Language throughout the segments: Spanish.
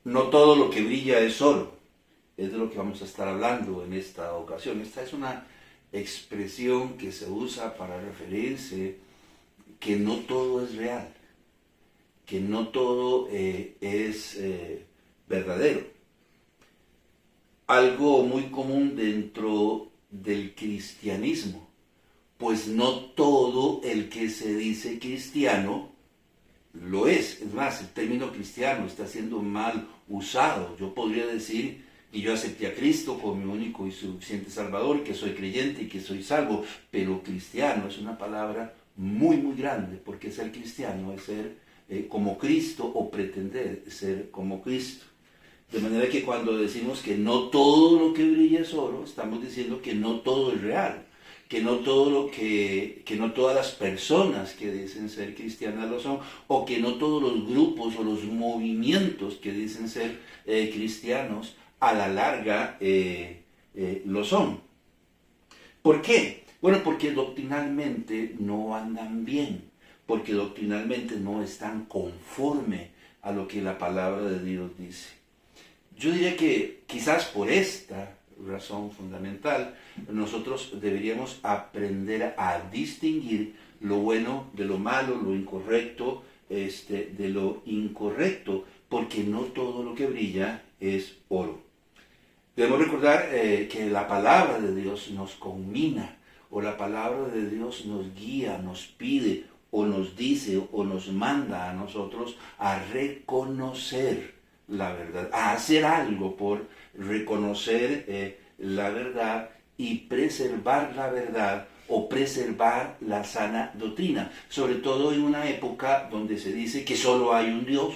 No todo lo que brilla es oro. Es de lo que vamos a estar hablando en esta ocasión. Esta es una expresión que se usa para referirse que no todo es real, que no todo es verdadero. Algo muy común dentro del cristianismo, pues no todo el que se dice cristiano lo es. Es más, el término cristiano está siendo mal usado. Yo podría decir que yo acepté a Cristo como mi único y suficiente Salvador, que soy creyente y que soy salvo, pero cristiano es una palabra muy, muy grande, porque ser cristiano es ser como Cristo o pretender ser como Cristo. De manera que cuando decimos que no todo lo que brilla es oro, estamos diciendo que no todo es real, que no todo que no todas las personas que dicen ser cristianas lo son, o que no todos los grupos o los movimientos que dicen ser cristianos a la larga lo son. ¿Por qué? Bueno, porque doctrinalmente no andan bien, porque doctrinalmente no están conforme a lo que la palabra de Dios dice. Yo diría que quizás por esta razón fundamental, nosotros deberíamos aprender a distinguir lo bueno de lo malo, lo incorrecto de lo incorrecto, porque no todo lo que brilla es oro. Debemos recordar que la palabra de Dios nos conmina, o la palabra de Dios nos guía, nos pide, o nos dice, o nos manda a nosotros a reconocer la verdad, a hacer algo por reconocer la verdad y preservar la verdad o preservar la sana doctrina, sobre todo en una época donde se dice que solo hay un Dios,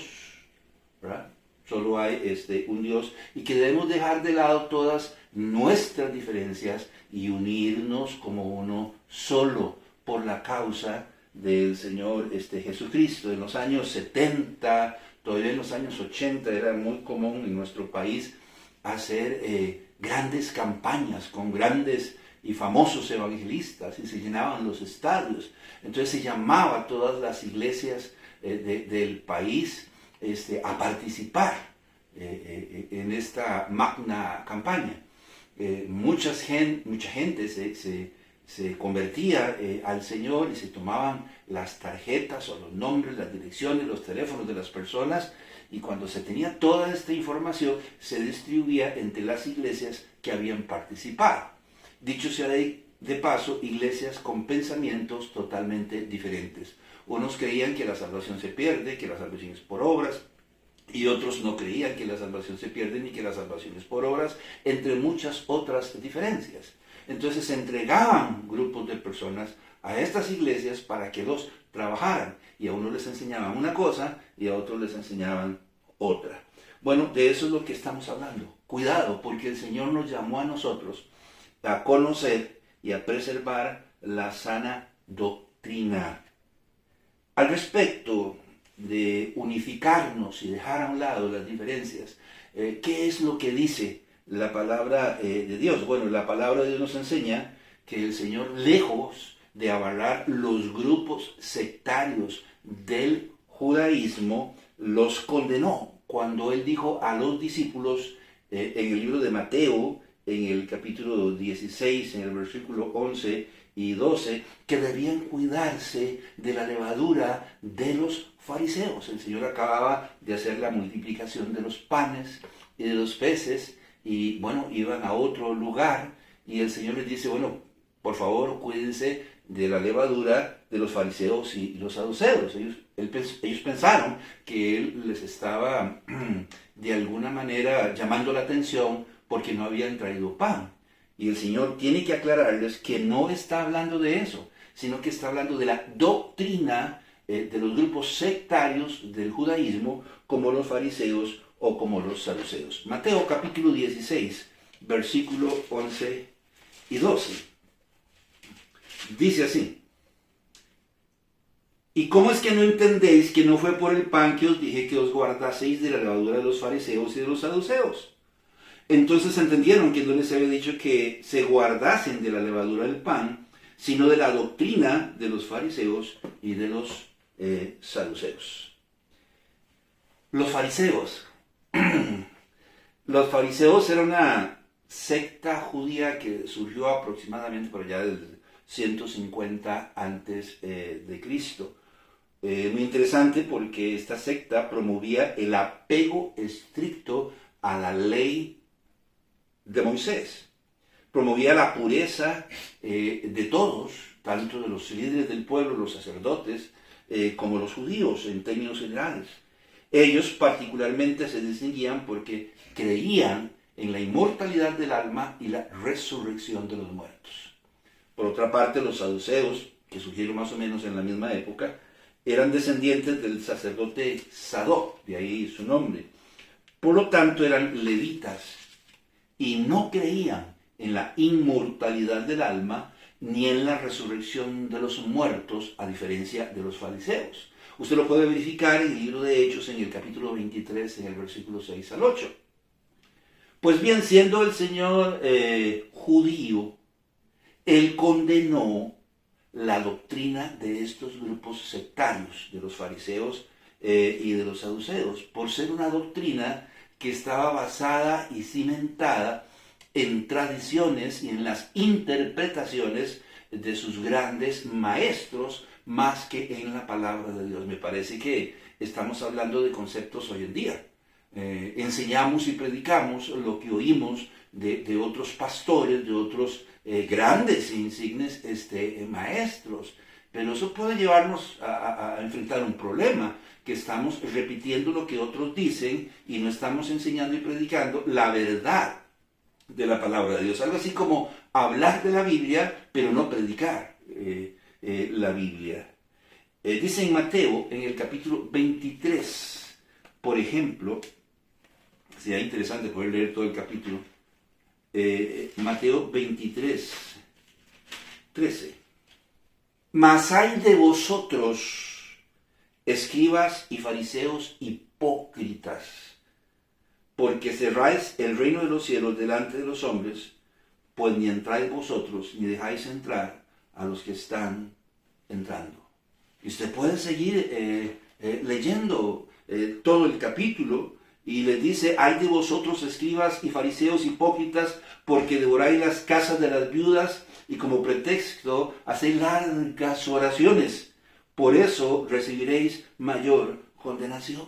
¿verdad? Solo hay un Dios y que debemos dejar de lado todas nuestras diferencias y unirnos como uno solo por la causa del Señor Jesucristo. En los años 70, todavía en los años 80 era muy común en nuestro país hacer grandes campañas con grandes y famosos evangelistas y se llenaban los estadios. Entonces se llamaba a todas las iglesias del país a participar en esta magna campaña. Mucha gente se convertía al Señor y se tomaban las tarjetas o los nombres, las direcciones, los teléfonos de las personas, y cuando se tenía toda esta información se distribuía entre las iglesias que habían participado. Dicho sea de paso, iglesias con pensamientos totalmente diferentes. Unos creían que la salvación se pierde, que la salvación es por obras, y otros no creían que la salvación se pierde ni que la salvación es por obras, entre muchas otras diferencias. Entonces se entregaban grupos de personas a estas iglesias para que los trabajaran, y a unos les enseñaban una cosa y a otros les enseñaban otra. Bueno, de eso es lo que estamos hablando. Cuidado, porque el Señor nos llamó a nosotros a conocer y a preservar la sana doctrina. Al respecto de unificarnos y dejar a un lado las diferencias, ¿qué es lo que dice la palabra de Dios? Bueno, la palabra de Dios nos enseña que el Señor, lejos de avalar los grupos sectarios del judaísmo, los condenó cuando Él dijo a los discípulos en el libro de Mateo, en el capítulo 16, en el versículo 11 y 12, que debían cuidarse de la levadura de los fariseos. El Señor acababa de hacer la multiplicación de los panes y de los peces, y bueno, iban a otro lugar, y el Señor les dice, bueno, por favor, cuídense de la levadura de los fariseos y los saduceos. Ellos pensaron que Él les estaba de alguna manera llamando la atención porque no habían traído pan. Y el Señor tiene que aclararles que no está hablando de eso, sino que está hablando de la doctrina de los grupos sectarios del judaísmo, como los fariseos o como los saduceos. Mateo capítulo 16, versículo 11 y 12. Dice así: ¿y cómo es que no entendéis que no fue por el pan que os dije que os guardaseis de la levadura de los fariseos y de los saduceos? Entonces entendieron que no les había dicho que se guardasen de la levadura del pan, sino de la doctrina de los fariseos y de los saduceos. Los fariseos Los fariseos eran una secta judía que surgió aproximadamente por allá del 150 antes de Cristo. Muy interesante porque esta secta promovía el apego estricto a la ley de Moisés. Promovía la pureza de todos, tanto de los líderes del pueblo, los sacerdotes, como los judíos en términos generales. Ellos particularmente se distinguían porque creían en la inmortalidad del alma y la resurrección de los muertos. Por otra parte, los saduceos, que surgieron más o menos en la misma época, eran descendientes del sacerdote Sadoc, de ahí su nombre. Por lo tanto, eran levitas y no creían en la inmortalidad del alma ni en la resurrección de los muertos, a diferencia de los fariseos. Usted lo puede verificar en el libro de Hechos, en el capítulo 23, en el versículo 6 al 8. Pues bien, siendo el Señor judío, Él condenó la doctrina de estos grupos sectarios, de los fariseos y de los saduceos, por ser una doctrina que estaba basada y cimentada en tradiciones y en las interpretaciones de sus grandes maestros, más que en la palabra de Dios. Me parece que estamos hablando de conceptos hoy en día. Enseñamos y predicamos lo que oímos de otros pastores, de otros grandes e insignes maestros. Pero eso puede llevarnos a enfrentar un problema, que estamos repitiendo lo que otros dicen y no estamos enseñando y predicando la verdad de la palabra de Dios. Algo así como hablar de la Biblia, pero no predicar la Biblia. Dice en Mateo, en el capítulo 23, por ejemplo, sería interesante poder leer todo el capítulo, Mateo 23, 13. Mas hay de vosotros, escribas y fariseos hipócritas, porque cerráis el reino de los cielos delante de los hombres, pues ni entráis vosotros, ni dejáis entrar a los que están entrando. Y usted puede seguir leyendo todo el capítulo, y les dice: hay de vosotros, escribas y fariseos hipócritas, porque devoráis las casas de las viudas, y como pretexto hacéis largas oraciones. Por eso recibiréis mayor condenación.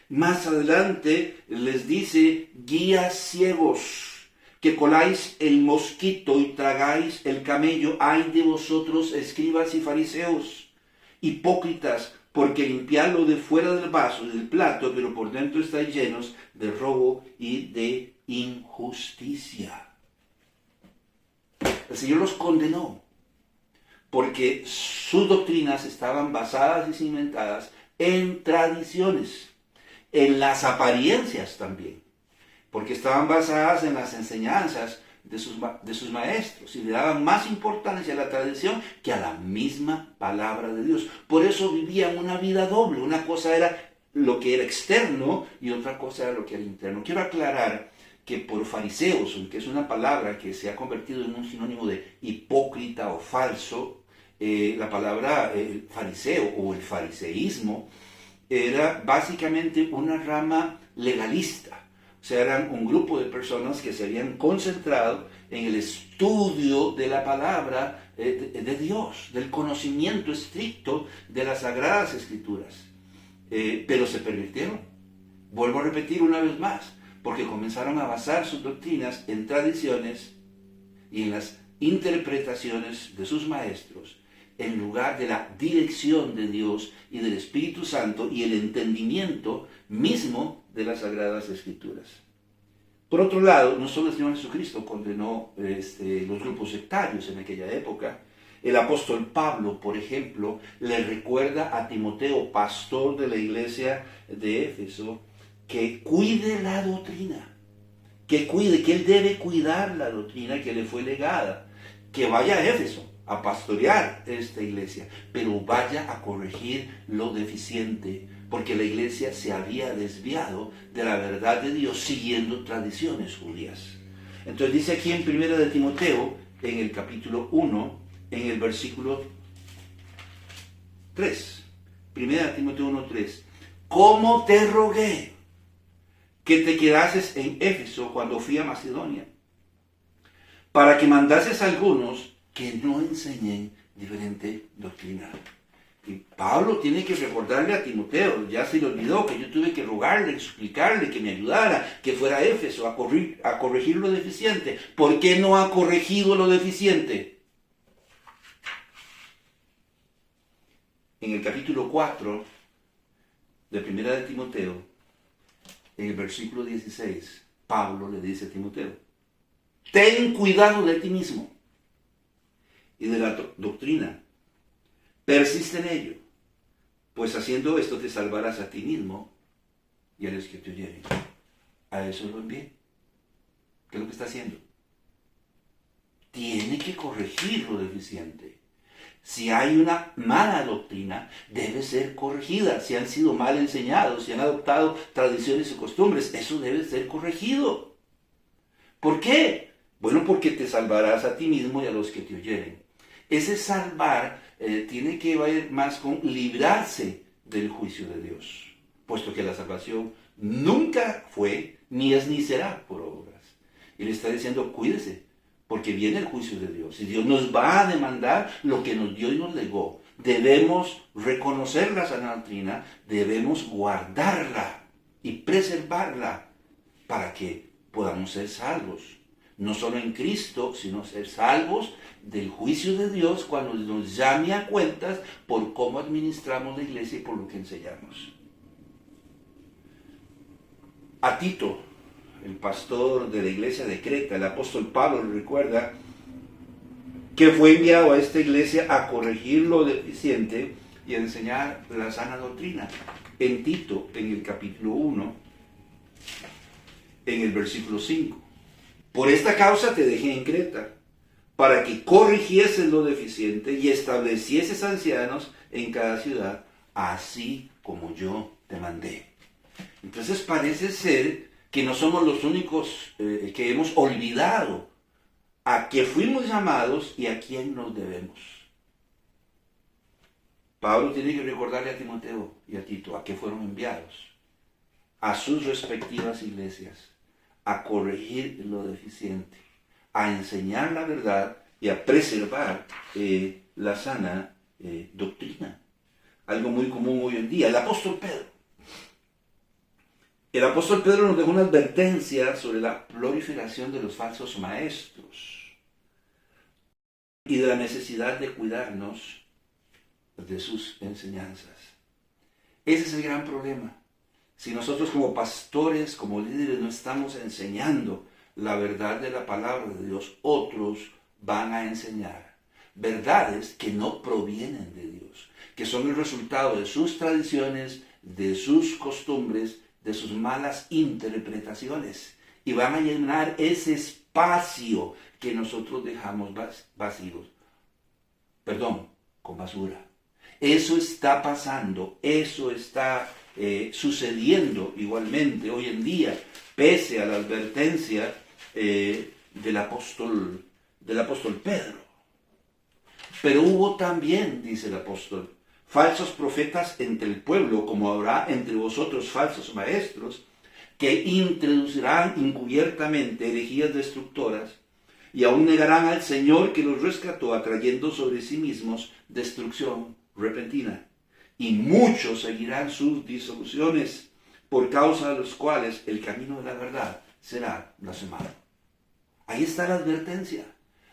Más adelante les dice: guías ciegos, que coláis el mosquito y tragáis el camello. Ay de vosotros, escribas y fariseos, hipócritas, porque limpiad lo de fuera del vaso y del plato, pero por dentro estáis llenos de robo y de injusticia. El Señor los condenó, porque sus doctrinas estaban basadas y cimentadas en tradiciones, en las apariencias también, porque estaban basadas en las enseñanzas de sus maestros, y le daban más importancia a la tradición que a la misma palabra de Dios. Por eso vivían una vida doble. Una cosa era lo que era externo y otra cosa era lo que era interno. Quiero aclarar que por fariseos, aunque es una palabra que se ha convertido en un sinónimo de hipócrita o falso, la palabra fariseo o el fariseísmo era básicamente una rama legalista. O sea, eran un grupo de personas que se habían concentrado en el estudio de la palabra de Dios, del conocimiento estricto de las Sagradas Escrituras. Pero se pervirtieron. Vuelvo a repetir una vez más, porque comenzaron a basar sus doctrinas en tradiciones y en las interpretaciones de sus maestros, en lugar de la dirección de Dios y del Espíritu Santo y el entendimiento mismo de las Sagradas Escrituras. Por otro lado, no solo el Señor Jesucristo condenó los grupos sectarios en aquella época. El apóstol Pablo, por ejemplo, le recuerda a Timoteo, pastor de la iglesia de Éfeso, que cuide la doctrina, que él debe cuidar la doctrina que le fue legada, que vaya a Éfeso a pastorear esta iglesia, pero vaya a corregir lo deficiente, porque la iglesia se había desviado de la verdad de Dios siguiendo tradiciones judías. Entonces dice aquí en 1 de Timoteo, en el capítulo 1, en el versículo 3, 1 de Timoteo 1:3, como te rogué que te quedases en Éfeso cuando fui a Macedonia, para que mandases a algunos que no enseñen diferente doctrina. Y Pablo tiene que recordarle a Timoteo, ya se le olvidó que yo tuve que rogarle, explicarle, que me ayudara, que fuera a Éfeso a corregir lo deficiente. ¿Por qué no ha corregido lo deficiente? En el capítulo 4 de Primera de Timoteo, en el versículo 16, Pablo le dice a Timoteo, ten cuidado de ti mismo y de la doctrina. Persiste en ello, pues haciendo esto te salvarás a ti mismo y a los que te oyeren. A eso lo envié. ¿Qué es lo que está haciendo? Tiene que corregir lo deficiente. Si hay una mala doctrina, debe ser corregida. Si han sido mal enseñados, si han adoptado tradiciones y costumbres, eso debe ser corregido. ¿Por qué? Bueno, porque te salvarás a ti mismo y a los que te oyeren. Ese salvar tiene que ver más con librarse del juicio de Dios, puesto que la salvación nunca fue, ni es, ni será por obras. Y le está diciendo, cuídese, porque viene el juicio de Dios. Y Dios nos va a demandar lo que nos dio y nos legó. Debemos reconocer la sana doctrina, debemos guardarla y preservarla para que podamos ser salvos. No solo en Cristo, sino ser salvos del juicio de Dios cuando nos llame a cuentas por cómo administramos la iglesia y por lo que enseñamos. A Tito, el pastor de la iglesia de Creta, el apóstol Pablo le recuerda que fue enviado a esta iglesia a corregir lo deficiente y a enseñar la sana doctrina. En Tito, en el capítulo 1, en el versículo 5. Por esta causa te dejé en Creta, para que corrigieses lo deficiente y establecieses ancianos en cada ciudad, así como yo te mandé. Entonces parece ser que no somos los únicos que hemos olvidado a qué fuimos llamados y a quién nos debemos. Pablo tiene que recordarle a Timoteo y a Tito a qué fueron enviados, a sus respectivas iglesias, a corregir lo deficiente, a enseñar la verdad y a preservar la sana doctrina. Algo muy común hoy en día. El apóstol Pedro nos dejó una advertencia sobre la proliferación de los falsos maestros y de la necesidad de cuidarnos de sus enseñanzas. Ese es el gran problema. Si nosotros como pastores, como líderes, no estamos enseñando la verdad de la palabra de Dios, otros van a enseñar verdades que no provienen de Dios, que son el resultado de sus tradiciones, de sus costumbres, de sus malas interpretaciones, y van a llenar ese espacio que nosotros dejamos vacíos. Con basura. Eso está pasando, eso está sucediendo igualmente hoy en día, pese a la advertencia del apóstol Pedro. Pero hubo también, dice el apóstol, falsos profetas entre el pueblo, como habrá entre vosotros falsos maestros, que introducirán encubiertamente herejías destructoras, y aún negarán al Señor que los rescató, atrayendo sobre sí mismos destrucción repentina. Y muchos seguirán sus disoluciones, por causa de los cuales el camino de la verdad será blasfemado. Ahí está la advertencia.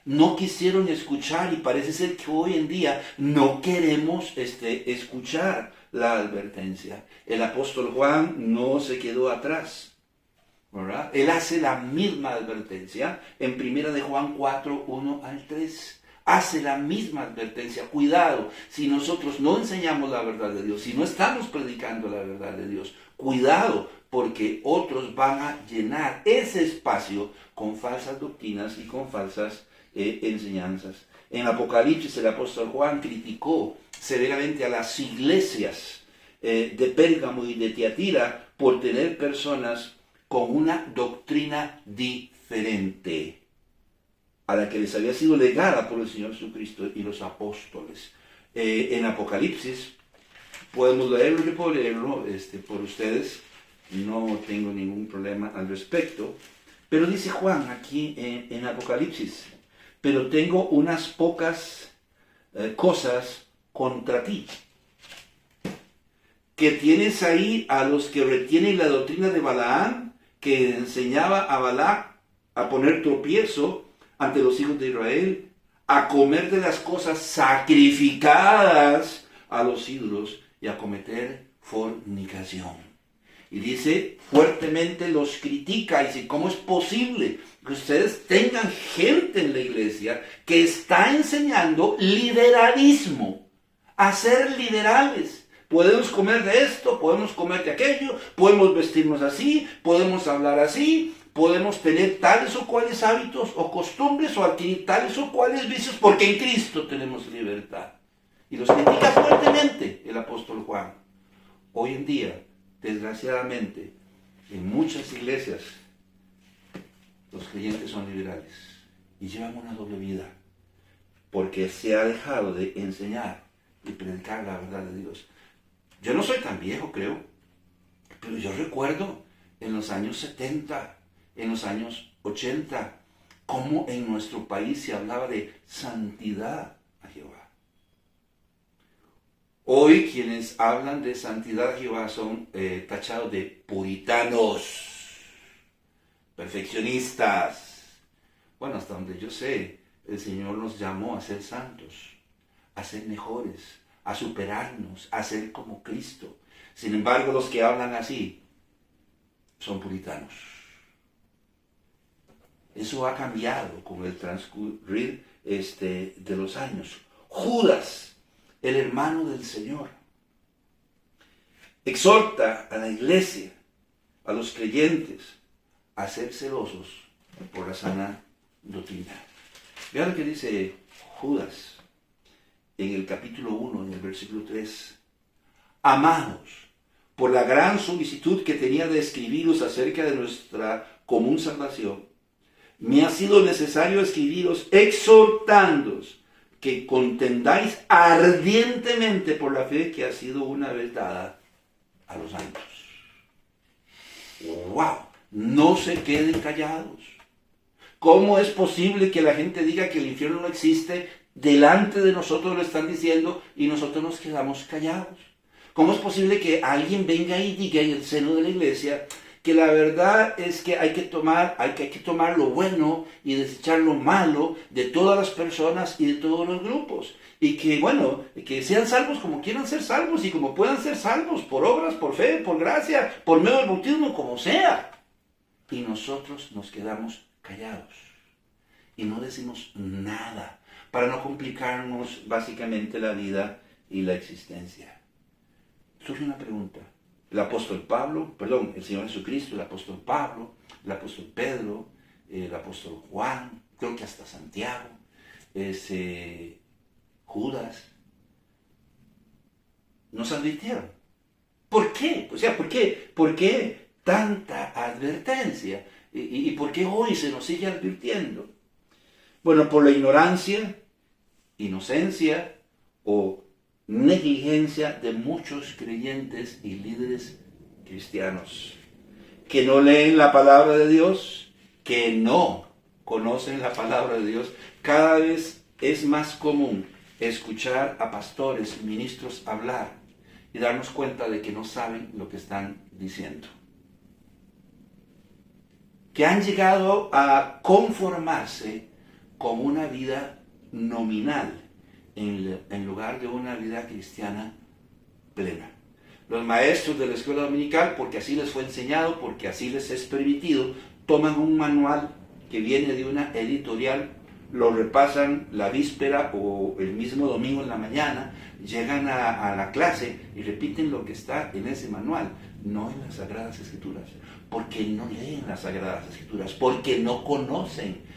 No quisieron escuchar y parece ser que hoy en día no queremos escuchar la advertencia. El apóstol Juan no se quedó atrás, ¿verdad? Él hace la misma advertencia en 1 de Juan 4, 1 al 3. Hace la misma advertencia. Cuidado, si nosotros no enseñamos la verdad de Dios, si no estamos predicando la verdad de Dios, cuidado, porque otros van a llenar ese espacio con falsas doctrinas y con falsas enseñanzas. En Apocalipsis el apóstol Juan criticó severamente a las iglesias de Pérgamo y de Tiatira por tener personas con una doctrina diferente a la que les había sido legada por el Señor Jesucristo y los apóstoles. En Apocalipsis, podemos leerlo, yo puedo leerlo por ustedes, no tengo ningún problema al respecto. Pero dice Juan aquí en Apocalipsis, pero tengo unas pocas cosas contra ti, que tienes ahí a los que retienen la doctrina de Balaam, que enseñaba a Balac a poner tropiezo ante los hijos de Israel, a comer de las cosas sacrificadas a los ídolos y a cometer fornicación. Y dice, fuertemente los critica y dice, ¿cómo es posible que ustedes tengan gente en la iglesia que está enseñando liberalismo, a ser liberales? Podemos comer de esto, podemos comer de aquello, podemos vestirnos así, podemos hablar así, podemos tener tales o cuales hábitos o costumbres o adquirir tales o cuales vicios, porque en Cristo tenemos libertad. Y los critica fuertemente el apóstol Juan. Hoy en día, desgraciadamente, en muchas iglesias, los creyentes son liberales y llevan una doble vida, porque se ha dejado de enseñar y predicar la verdad de Dios. Yo no soy tan viejo, creo, pero yo recuerdo en los años 70, en los años 80, cómo en nuestro país se hablaba de santidad a Jehová. Hoy quienes hablan de santidad a Jehová son tachados de puritanos, perfeccionistas. Bueno, hasta donde yo sé, el Señor nos llamó a ser santos, a ser mejores, a superarnos, a ser como Cristo. Sin embargo, los que hablan así son puritanos. Eso ha cambiado con el transcurrir de los años. Judas, el hermano del Señor, exhorta a la iglesia, a los creyentes, a ser celosos por la sana doctrina. Vean lo que dice Judas en el capítulo 1, en el versículo 3. Amados, por la gran solicitud que tenía de escribiros acerca de nuestra común salvación, me ha sido necesario escribiros exhortándoos que contendáis ardientemente por la fe que ha sido una vez dada a los santos. ¡Wow! No se queden callados. ¿Cómo es posible que la gente diga que el infierno no existe? Delante de nosotros lo están diciendo y nosotros nos quedamos callados. ¿Cómo es posible que alguien venga y diga en el seno de la iglesia que la verdad es que hay que tomar lo bueno y desechar lo malo de todas las personas y de todos los grupos? Y que, bueno, que sean salvos como quieran ser salvos y como puedan ser salvos, por obras, por fe, por gracia, por medio del bautismo, como sea. Y nosotros nos quedamos callados y no decimos nada para no complicarnos básicamente la vida y la existencia. Surge una pregunta. El Señor Jesucristo, el apóstol Pablo, el apóstol Pedro, el apóstol Juan, creo que hasta Santiago, Judas, nos advirtieron. ¿Por qué? O sea, ¿por qué tanta advertencia? ¿Y por qué hoy se nos sigue advirtiendo? Bueno, por la ignorancia, inocencia o negligencia de muchos creyentes y líderes cristianos que no leen la palabra de Dios, que no conocen la palabra de Dios. Cada vez es más común escuchar a pastores, ministros hablar y darnos cuenta de que no saben lo que están diciendo. Que han llegado a conformarse con una vida nominal en lugar de una vida cristiana plena. Los maestros de la escuela dominical, porque así les fue enseñado, porque así les es permitido, toman un manual que viene de una editorial, lo repasan la víspera o el mismo domingo en la mañana, llegan a la clase y repiten lo que está en ese manual, no en las Sagradas Escrituras, porque no leen las Sagradas Escrituras, porque no conocen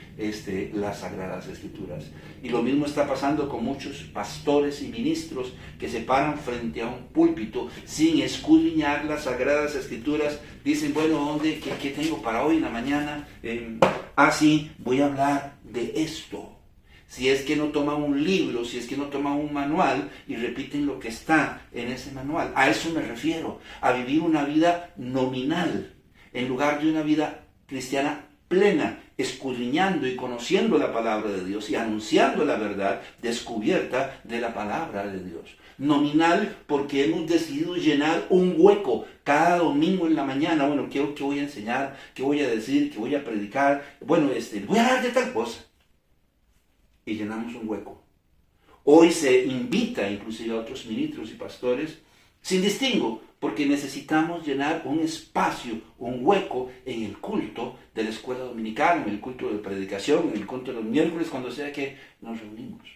las Sagradas Escrituras. Y lo mismo está pasando con muchos pastores y ministros que se paran frente a un púlpito sin escudriñar las Sagradas Escrituras. Dicen, bueno, ¿qué tengo para hoy en la mañana? Sí, voy a hablar de esto, si es que no toman un libro, si es que no toman un manual y repiten lo que está en ese manual. A eso me refiero, a vivir una vida nominal, en lugar de una vida cristiana plena, escudriñando y conociendo la palabra de Dios y anunciando la verdad descubierta de la palabra de Dios. Nominal porque hemos decidido llenar un hueco cada domingo en la mañana. Bueno, ¿qué voy a enseñar? ¿Qué voy a decir? ¿Qué voy a predicar? Bueno, voy a hablar de tal cosa. Y llenamos un hueco. Hoy se invita inclusive a otros ministros y pastores, sin distingo, porque necesitamos llenar un espacio, un hueco en el culto de la escuela dominical, en el culto de predicación, en el culto de los miércoles, cuando sea que nos reunimos.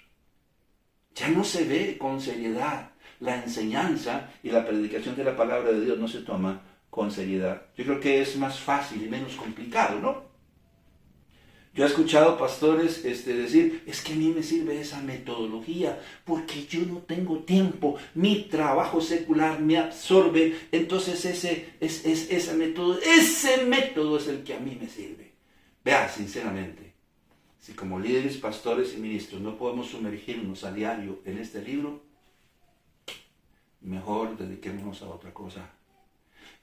Ya no se ve con seriedad. La enseñanza y la predicación de la palabra de Dios no se toma con seriedad. Yo creo que es más fácil y menos complicado, ¿no? Yo he escuchado pastores decir, es que a mí me sirve esa metodología porque yo no tengo tiempo, mi trabajo secular me absorbe, entonces ese método es el que a mí me sirve. Vea, sinceramente, si como líderes, pastores y ministros no podemos sumergirnos a diario en este libro, mejor dediquémonos a otra cosa.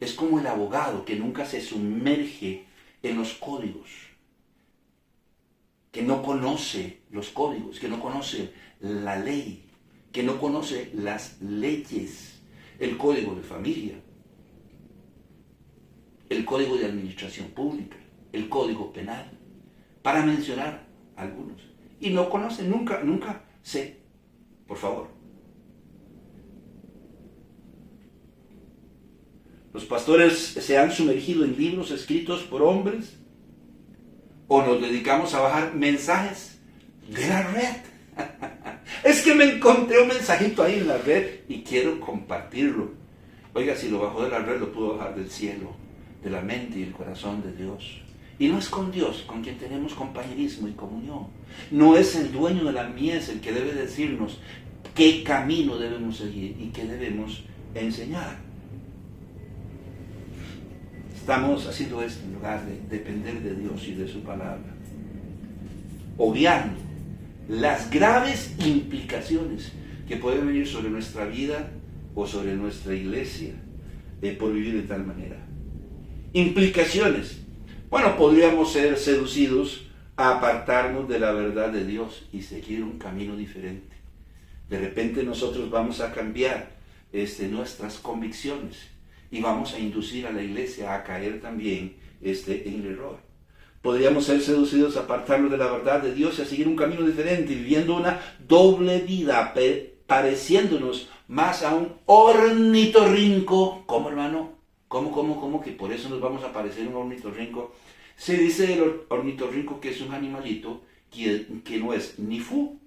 Es como el abogado que nunca se sumerge en los códigos, que no conoce los códigos, que no conoce la ley, que no conoce las leyes, el código de familia, el código de administración pública, el código penal, para mencionar algunos. Y no conoce, nunca sé, por favor. Los pastores se han sumergido en libros escritos por hombres, o nos dedicamos a bajar mensajes de la red. Es que me encontré un mensajito ahí en la red y quiero compartirlo. Oiga, si lo bajó de la red, lo pudo bajar del cielo, de la mente y el corazón de Dios. Y no es con Dios, con quien tenemos compañerismo y comunión. No es el dueño de la mies el que debe decirnos qué camino debemos seguir y qué debemos enseñar. Estamos haciendo esto en lugar de depender de Dios y de su palabra, obviando las graves implicaciones que pueden venir sobre nuestra vida o sobre nuestra iglesia por vivir de tal manera. Implicaciones. Bueno, podríamos ser seducidos a apartarnos de la verdad de Dios y seguir un camino diferente. De repente nosotros vamos a cambiar nuestras convicciones y vamos a inducir a la iglesia a caer también en el error. Podríamos ser seducidos a apartarnos de la verdad de Dios y a seguir un camino diferente, viviendo una doble vida, pareciéndonos más a un ornitorrinco. ¿Cómo, hermano? ¿Cómo? Que por eso nos vamos a parecer un ornitorrinco. Se dice del ornitorrinco que es un animalito que no es ni fu,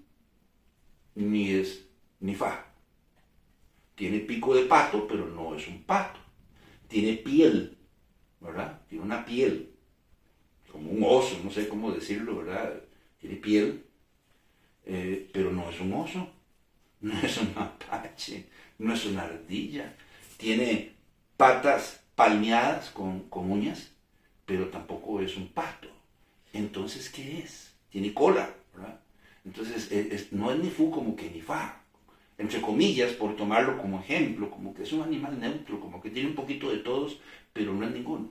ni es ni fa. Tiene pico de pato, pero no es un pato. Tiene piel, ¿verdad? Tiene una piel, como un oso, no sé cómo decirlo, ¿verdad? Tiene piel, pero no es un oso, no es un mapache, no es una ardilla. Tiene patas palmeadas con uñas, pero tampoco es un pato. Entonces, ¿qué es? Tiene cola, ¿verdad? Entonces, no es ni fu como que ni fa. Entre comillas, por tomarlo como ejemplo, como que es un animal neutro, como que tiene un poquito de todos, pero no es ninguno.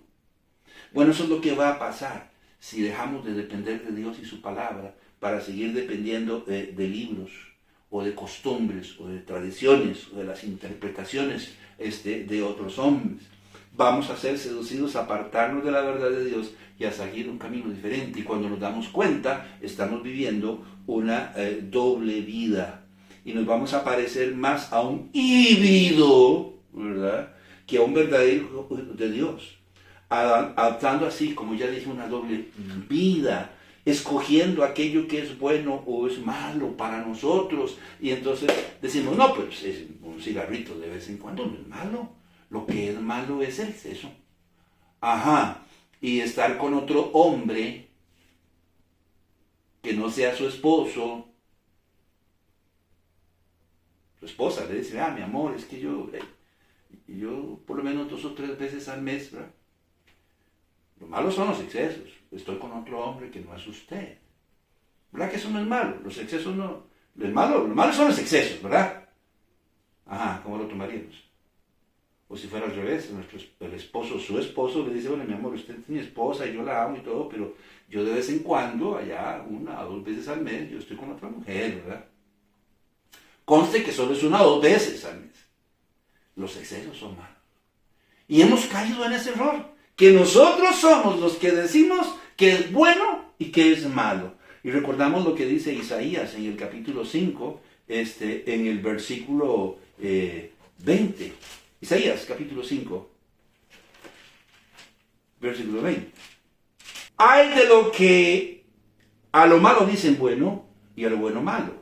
Bueno, eso es lo que va a pasar si dejamos de depender de Dios y su palabra para seguir dependiendo de libros, o de costumbres, o de tradiciones, o de las interpretaciones de otros hombres. Vamos a ser seducidos a apartarnos de la verdad de Dios y a seguir un camino diferente. Y cuando nos damos cuenta, estamos viviendo una doble vida. Y nos vamos a parecer más a un híbrido, ¿verdad?, que a un verdadero hijo de Dios. Adoptando así, como ya dije, una doble vida, escogiendo aquello que es bueno o es malo para nosotros. Y entonces decimos, no, pues es un cigarrito de vez en cuando no es malo. Lo que es malo es el exceso. Ajá. Y estar con otro hombre que no sea su esposo. Su esposa le dice, mi amor, es que yo por lo menos 2 o 3 veces al mes, ¿verdad? Lo malo son los excesos. Estoy con otro hombre que no es usted. ¿Verdad que eso no es malo? Los excesos no... Lo malo son los excesos, ¿verdad? Ajá, ¿cómo lo tomaríamos? O si fuera al revés, el esposo, su esposo le dice, bueno, mi amor, usted es mi esposa y yo la amo y todo, pero yo de vez en cuando, allá 1 o 2 veces al mes, yo estoy con otra mujer, ¿verdad? Conste que solo es 1 o 2 veces al mes. Los excesos son malos. Y hemos caído en ese error, que nosotros somos los que decimos que es bueno y que es malo. Y recordamos lo que dice Isaías en el capítulo 5, en el versículo 20. Isaías, capítulo 5, versículo 20. Hay de lo que a lo malo dicen bueno y a lo bueno malo,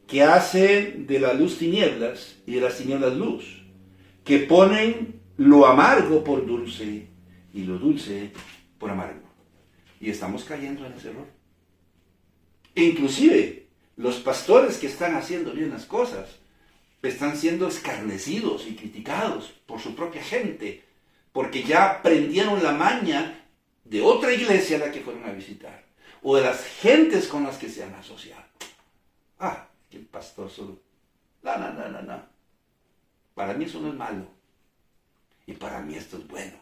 que hacen de la luz tinieblas y de las tinieblas luz, que ponen lo amargo por dulce y lo dulce por amargo. Y estamos cayendo en ese error. Inclusive, los pastores que están haciendo bien las cosas están siendo escarnecidos y criticados por su propia gente, porque ya aprendieron la maña de otra iglesia a la que fueron a visitar, o de las gentes con las que se han asociado. Ah, que el pastor solo... No. Para mí eso no es malo. Y para mí esto es bueno.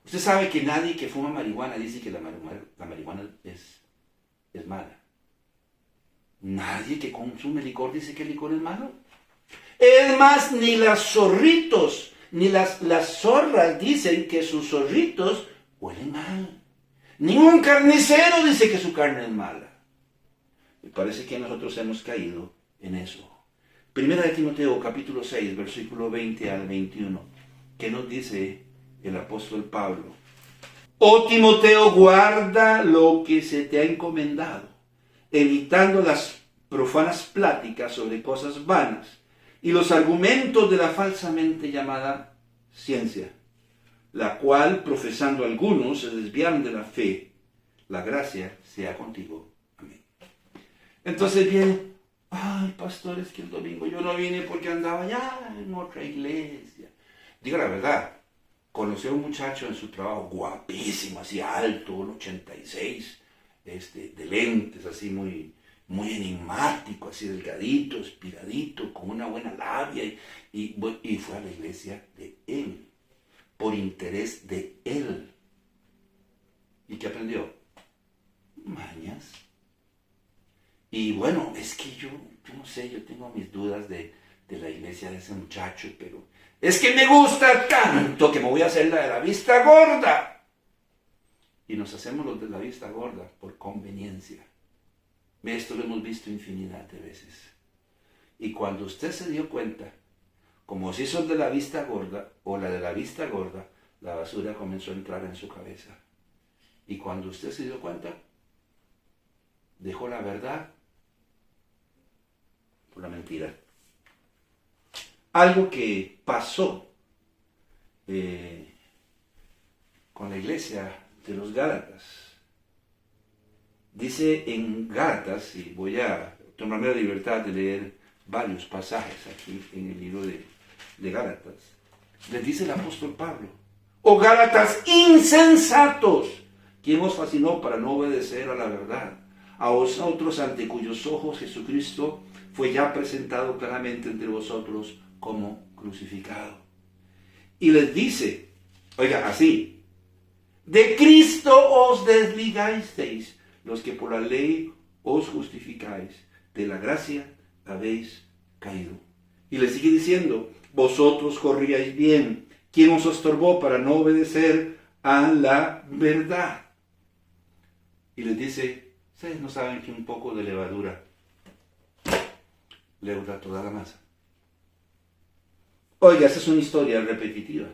Usted sabe que nadie que fuma marihuana dice que la marihuana es mala. Nadie que consume licor dice que el licor es malo. Es más, ni las zorritos, ni las zorras dicen que sus zorritos huelen mal. Ningún carnicero dice que su carne es mala. Me parece que nosotros hemos caído en eso. Primera de Timoteo, capítulo 6, versículo 20 al 21. ¿Qué nos dice el apóstol Pablo? Oh Timoteo, guarda lo que se te ha encomendado, evitando las profanas pláticas sobre cosas vanas y los argumentos de la falsamente llamada ciencia, la cual, profesando algunos, se desviaron de la fe. La gracia sea contigo. Amén. Entonces viene, ay, pastor, es que el domingo yo no vine porque andaba ya en otra iglesia. Diga la verdad, conocí a un muchacho en su trabajo, guapísimo, así alto, un 86, de lentes, así muy enigmático, así delgadito, espiradito, con una buena labia, y fue a la iglesia de él, por interés de él. ¿Y qué aprendió? Mañas. Y bueno, es que yo no sé, yo tengo mis dudas de la iglesia de ese muchacho, pero es que me gusta tanto que me voy a hacer la de la vista gorda. Y nos hacemos los de la vista gorda por conveniencia. Esto lo hemos visto infinidad de veces. Y cuando usted se dio cuenta, como si son de la vista gorda o la de la vista gorda, la basura comenzó a entrar en su cabeza. Y cuando usted se dio cuenta, dejó la verdad por la mentira. Algo que pasó con la iglesia de los Gálatas. Dice en Gálatas, y voy a tomarme la libertad de leer varios pasajes aquí en el libro de Gálatas. Les dice el apóstol Pablo: oh Gálatas insensatos, ¿quién os fascinó para no obedecer a la verdad? A vosotros, ante cuyos ojos Jesucristo fue ya presentado claramente entre vosotros como crucificado. Y les dice, oiga, así: de Cristo os desligasteis, los que por la ley os justificáis, de la gracia habéis caído. Y les sigue diciendo: vosotros corríais bien, ¿quién os estorbó para no obedecer a la verdad? Y les dice: ustedes no saben que un poco de levadura leuda toda la masa. Oiga, esa es una historia repetitiva.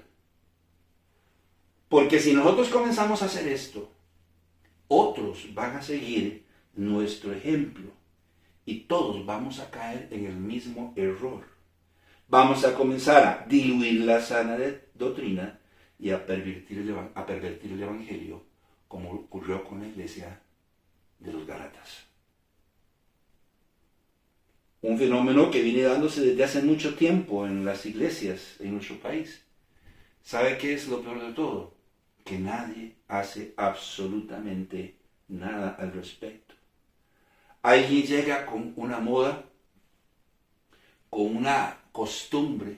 Porque si nosotros comenzamos a hacer esto, otros van a seguir nuestro ejemplo y todos vamos a caer en el mismo error. Vamos a comenzar a diluir la sana doctrina y a pervertir el evangelio, como ocurrió con la iglesia de los Gálatas. Un fenómeno que viene dándose desde hace mucho tiempo en las iglesias en nuestro país. ¿Sabe qué es lo peor de todo? Que nadie hace absolutamente nada al respecto. Alguien llega con una moda, con una costumbre,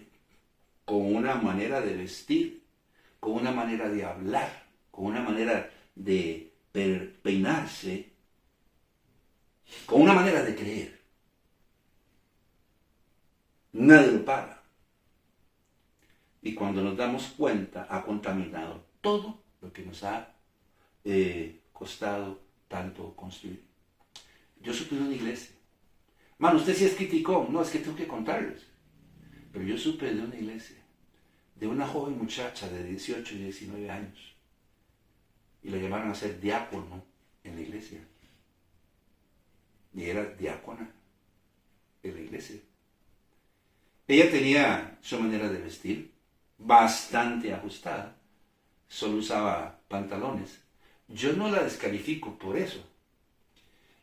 con una manera de vestir, con una manera de hablar, con una manera de peinarse, con una manera de creer. Nadie lo para. Y cuando nos damos cuenta, ha contaminado todo lo que nos ha costado tanto construir. Yo supe de una iglesia. Mano, usted sí es criticón. No, es que tengo que contarles. Pero yo supe de una iglesia, de una joven muchacha de 18 y 19 años. Y la llamaron a ser diácono en la iglesia. Y era diácona en la iglesia. Ella tenía su manera de vestir bastante ajustada. Solo usaba pantalones. Yo no la descalifico por eso.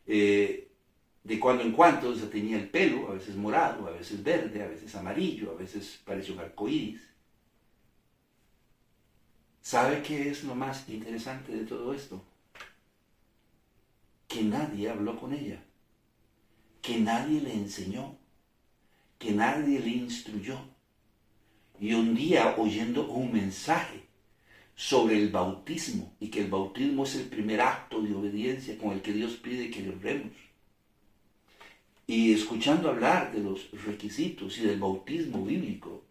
De cuando en cuando se tenía el pelo, a veces morado, a veces verde, a veces amarillo, a veces parecía un arcoíris. ¿Sabe qué es lo más interesante de todo esto? Que nadie habló con ella, que nadie le enseñó, que nadie le instruyó. Y un día, oyendo un mensaje sobre el bautismo, y que el bautismo es el primer acto de obediencia con el que Dios pide que le honremos, y escuchando hablar de los requisitos y del bautismo bíblico,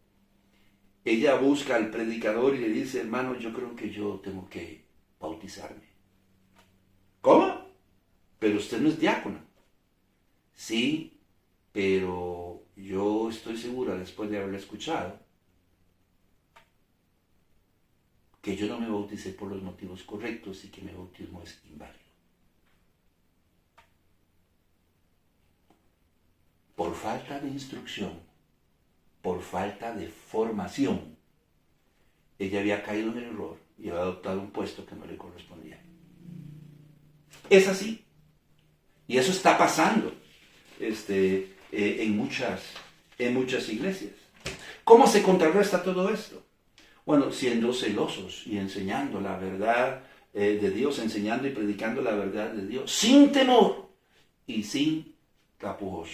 ella busca al predicador y le dice: hermano, yo creo que yo tengo que bautizarme. ¿Cómo? Pero usted no es diácono. Sí, pero yo estoy segura, después de haberla escuchado, que yo no me bauticé por los motivos correctos y que mi bautismo es inválido. Por falta de instrucción, por falta de formación, ella había caído en el error y había adoptado un puesto que no le correspondía. Es así. Y eso está pasando en muchas iglesias. ¿Cómo se contrarresta todo esto? Bueno, siendo celosos y enseñando la verdad de Dios, enseñando y predicando la verdad de Dios, sin temor y sin tapujos.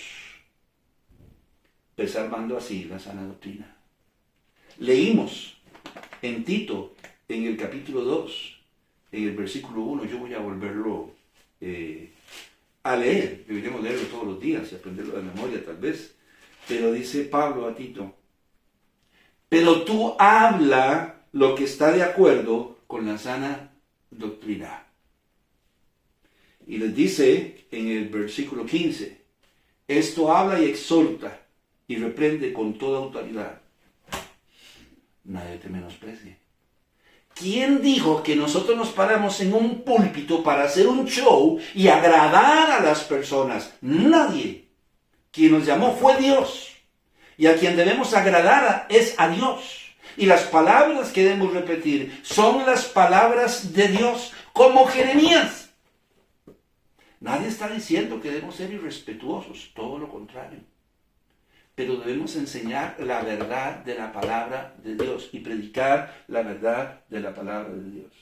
Preservando así la sana doctrina. Leímos en Tito, en el capítulo 2, en el versículo 1, yo voy a volverlo a leer, deberíamos leerlo todos los días y aprenderlo de memoria tal vez, pero dice Pablo a Tito: pero tú habla lo que está de acuerdo con la sana doctrina. Y les dice en el versículo 15, esto habla y exhorta y reprende con toda autoridad. Nadie te menosprecie. ¿Quién dijo que nosotros nos paramos en un púlpito para hacer un show y agradar a las personas? Nadie. Quien nos llamó fue Dios. Y a quien debemos agradar es a Dios. Y las palabras que debemos repetir son las palabras de Dios, como Jeremías. Nadie está diciendo que debemos ser irrespetuosos, todo lo contrario. Pero debemos enseñar la verdad de la palabra de Dios y predicar la verdad de la palabra de Dios.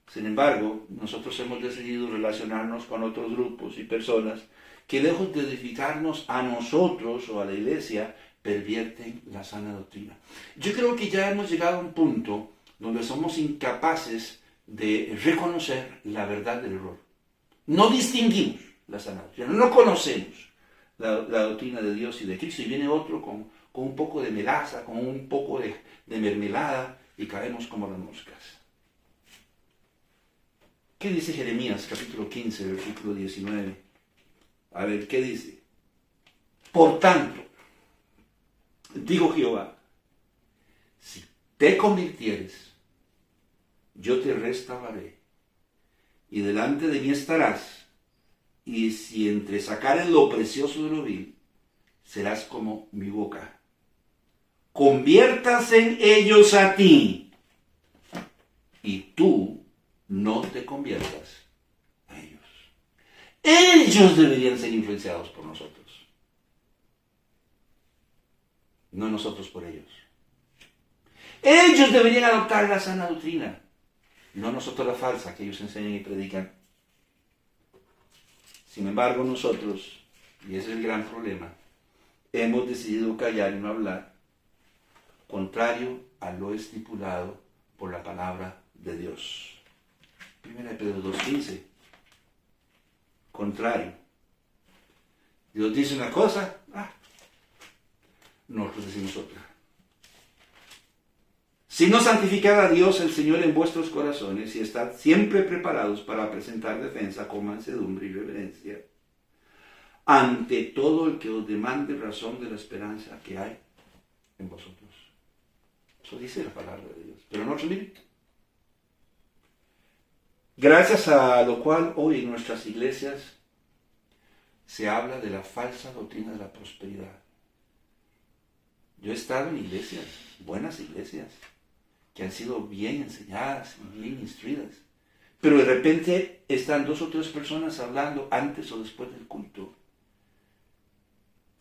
Sin embargo, nosotros hemos decidido relacionarnos con otros grupos y personas que, lejos de edificarnos a nosotros o a la iglesia, pervierten la sana doctrina. Yo creo que ya hemos llegado a un punto donde somos incapaces de reconocer la verdad del error. No distinguimos la sana doctrina, no conocemos la doctrina de Dios y de Cristo, y viene otro con un poco de melaza, con un poco de mermelada, y caemos como las moscas. ¿Qué dice Jeremías, capítulo 15, versículo 19? A ver, ¿qué dice? Por tanto, digo Jehová, si te convirtieres, yo te restauraré, y delante de mí estarás, y si entresacares lo precioso de lo vil, serás como mi boca. Conviértase en ellos a ti, y tú no te conviertas a ellos. Ellos deberían ser influenciados por nosotros, no nosotros por ellos. Ellos deberían adoptar la sana doctrina, no nosotros la falsa que ellos enseñan y predican. Sin embargo, nosotros, y ese es el gran problema, hemos decidido callar y no hablar, contrario a lo estipulado por la palabra de Dios. 1 Pedro 2:15. Contrario. Dios dice una cosa, nosotros decimos otra. Sino santificad a Dios el Señor en vuestros corazones y estad siempre preparados para presentar defensa con mansedumbre y reverencia ante todo el que os demande razón de la esperanza que hay en vosotros. Eso dice la palabra de Dios. Pero no miren. Gracias a lo cual hoy en nuestras iglesias se habla de la falsa doctrina de la prosperidad. Yo he estado en iglesias, buenas iglesias, que han sido bien enseñadas y bien instruidas, pero de repente están 2 o 3 personas hablando antes o después del culto.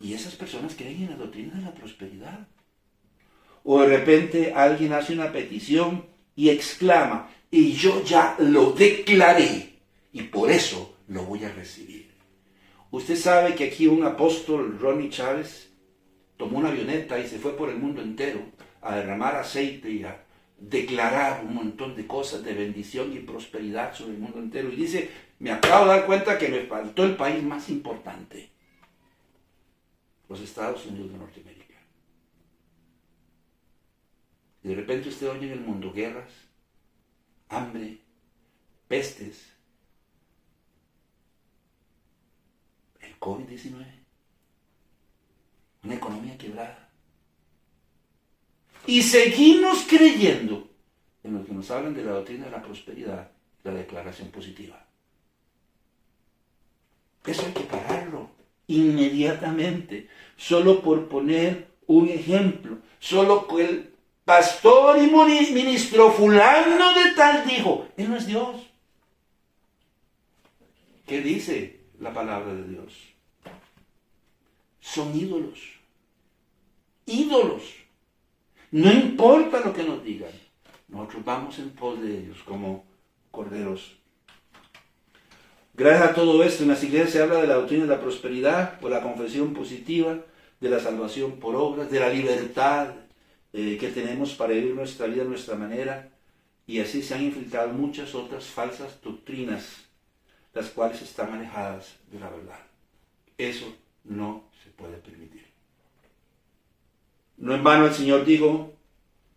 Y esas personas creen en la doctrina de la prosperidad. O de repente alguien hace una petición y exclama, y yo ya lo declaré, y por eso lo voy a recibir. Usted sabe que aquí un apóstol, Ronnie Chávez, tomó una avioneta y se fue por el mundo entero a derramar aceite y a declarar un montón de cosas de bendición y prosperidad sobre el mundo entero. Y dice, me acabo de dar cuenta que me faltó el país más importante, los Estados Unidos de Norteamérica. Y de repente usted oye en el mundo guerras, hambre, pestes, el COVID-19, una economía quebrada. Y seguimos creyendo en lo que nos hablan de la doctrina de la prosperidad, la declaración positiva. Eso hay que pararlo inmediatamente, solo por poner un ejemplo, solo que el pastor y ministro fulano de tal dijo, él no es Dios. ¿Qué dice la palabra de Dios? Son ídolos. Ídolos. No importa lo que nos digan, nosotros vamos en pos de ellos como corderos. Gracias a todo esto, en las iglesias se habla de la doctrina de la prosperidad, por la confesión positiva, de la salvación por obras, de la libertad que tenemos para vivir nuestra vida a nuestra manera, y así se han infiltrado muchas otras falsas doctrinas, las cuales están alejadas de la verdad. Eso no se puede permitir. No en vano el Señor dijo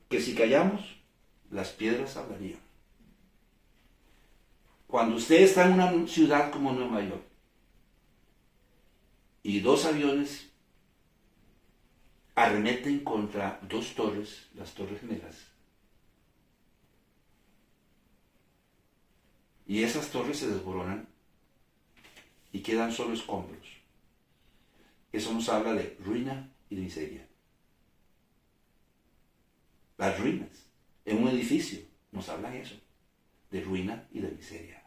que si callamos, las piedras hablarían. Cuando usted está en una ciudad como Nueva York y 2 aviones arremeten contra 2 torres, las Torres Gemelas, y esas torres se desboronan y quedan solo escombros, eso nos habla de ruina y de miseria. Las ruinas en un edificio nos hablan eso, de ruina y de miseria.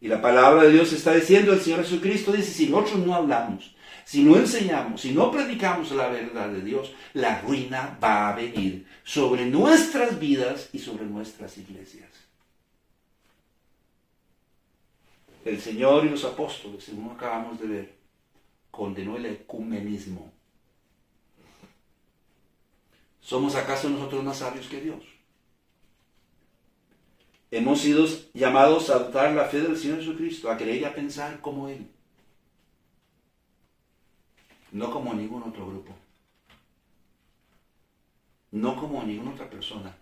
Y la palabra de Dios está diciendo, el Señor Jesucristo dice, si nosotros no hablamos, si no enseñamos, si no predicamos la verdad de Dios, la ruina va a venir sobre nuestras vidas y sobre nuestras iglesias. El Señor y los apóstoles, según acabamos de ver, condenó el ecumenismo. ¿Somos acaso nosotros más sabios que Dios? Hemos sido llamados a adoptar la fe del Señor Jesucristo, a creer y a pensar como Él. No como ningún otro grupo. No como ninguna otra persona.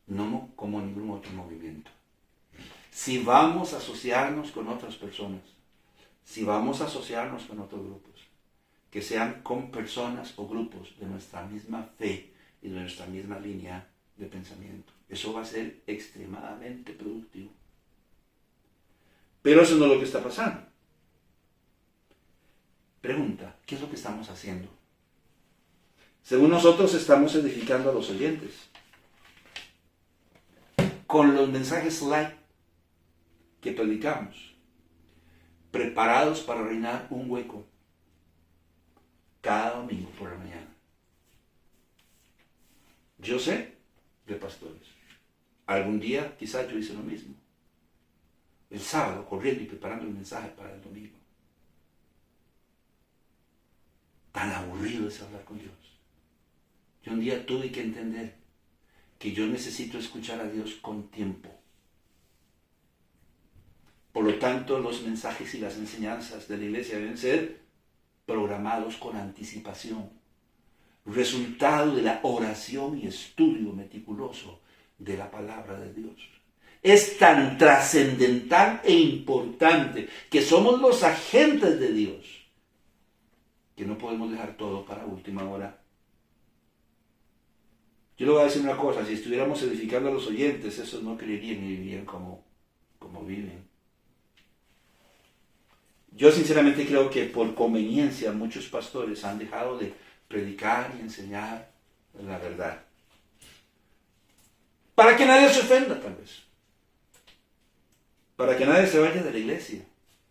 No como ningún otro movimiento. Si vamos a asociarnos con otras personas, si vamos a asociarnos con otros grupos, que sean con personas o grupos de nuestra misma fe y de nuestra misma línea de pensamiento. Eso va a ser extremadamente productivo. Pero eso no es lo que está pasando. Pregunta, ¿qué es lo que estamos haciendo? Según nosotros estamos edificando a los oyentes con los mensajes light que predicamos, preparados para reinar un hueco cada domingo por la mañana. Yo sé de pastores. Algún día quizás yo hice lo mismo. el sábado corriendo y preparando el mensaje para el domingo. Tan aburrido es hablar con Dios. Yo un día tuve que entender que yo necesito escuchar a Dios con tiempo. Por lo tanto, los mensajes y las enseñanzas de la iglesia deben ser programados con anticipación, resultado de la oración y estudio meticuloso de la palabra de Dios. Es tan trascendental e importante que somos los agentes de Dios que no podemos dejar todo para última hora. Yo le voy a decir una cosa, si estuviéramos edificando a los oyentes, esos no creerían y vivirían como viven. Yo sinceramente creo que por conveniencia muchos pastores han dejado de predicar y enseñar la verdad. Para que nadie se ofenda, tal vez. Para que nadie se vaya de la iglesia.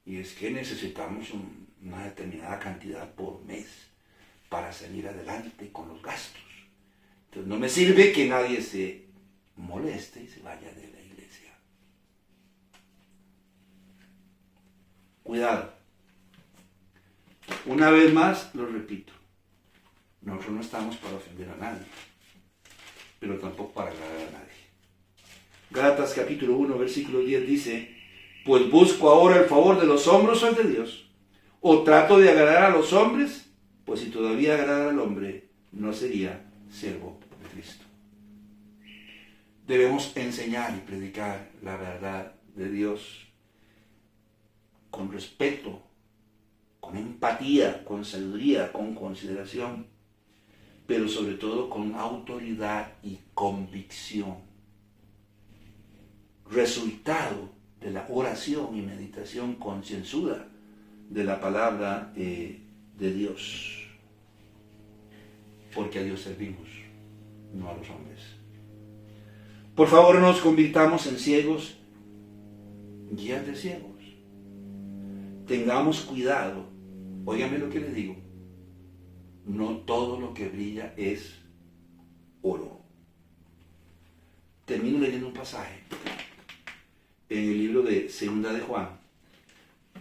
Y es que necesitamos una determinada cantidad por mes para salir adelante con los gastos. Entonces no me sirve que nadie se moleste y se vaya de la iglesia. Cuidado. Una vez más lo repito. Nosotros no estamos para ofender a nadie, pero tampoco para agradar a nadie. Gálatas capítulo 1, versículo 10 dice: pues busco ahora el favor de los hombres o el de Dios, o trato de agradar a los hombres, pues si todavía agradara al hombre, no sería siervo de Cristo. Debemos enseñar y predicar la verdad de Dios con respeto, con empatía, con sabiduría, con consideración, pero sobre todo con autoridad y convicción. Resultado de la oración y meditación concienzuda de la palabra de Dios. Porque a Dios servimos, no a los hombres. Por favor, no nos convirtamos en ciegos, guías de ciegos. Tengamos cuidado. Óigame lo que le digo. No todo lo que brilla es oro. Termino leyendo un pasaje en el libro de Segunda de Juan,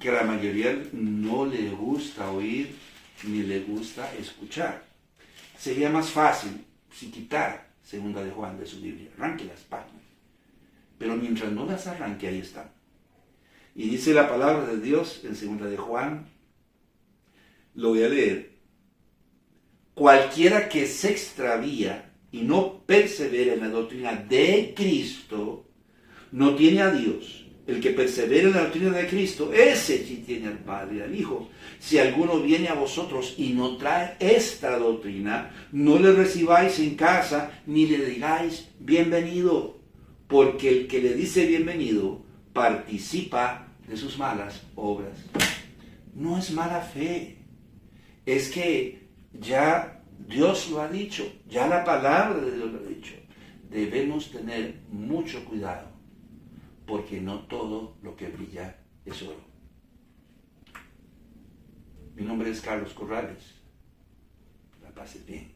que a la mayoría no le gusta oír ni le gusta escuchar. Sería más fácil si quitara Segunda de Juan de su Biblia. Arranque las páginas. Pero mientras no las arranque, ahí están. Y dice la palabra de Dios en Segunda de Juan, lo voy a leer: cualquiera que se extravía y no persevera en la doctrina de Cristo, no tiene a Dios. El que persevera en la doctrina de Cristo, ese sí tiene al Padre y al Hijo. Si alguno viene a vosotros y no trae esta doctrina, no le recibáis en casa, ni le digáis bienvenido, porque el que le dice bienvenido participa de sus malas obras. No es mala fe, es que ya Dios lo ha dicho, ya la palabra de Dios lo ha dicho. Debemos tener mucho cuidado, porque no todo lo que brilla es oro. Mi nombre es Carlos Corrales. La paz es bien.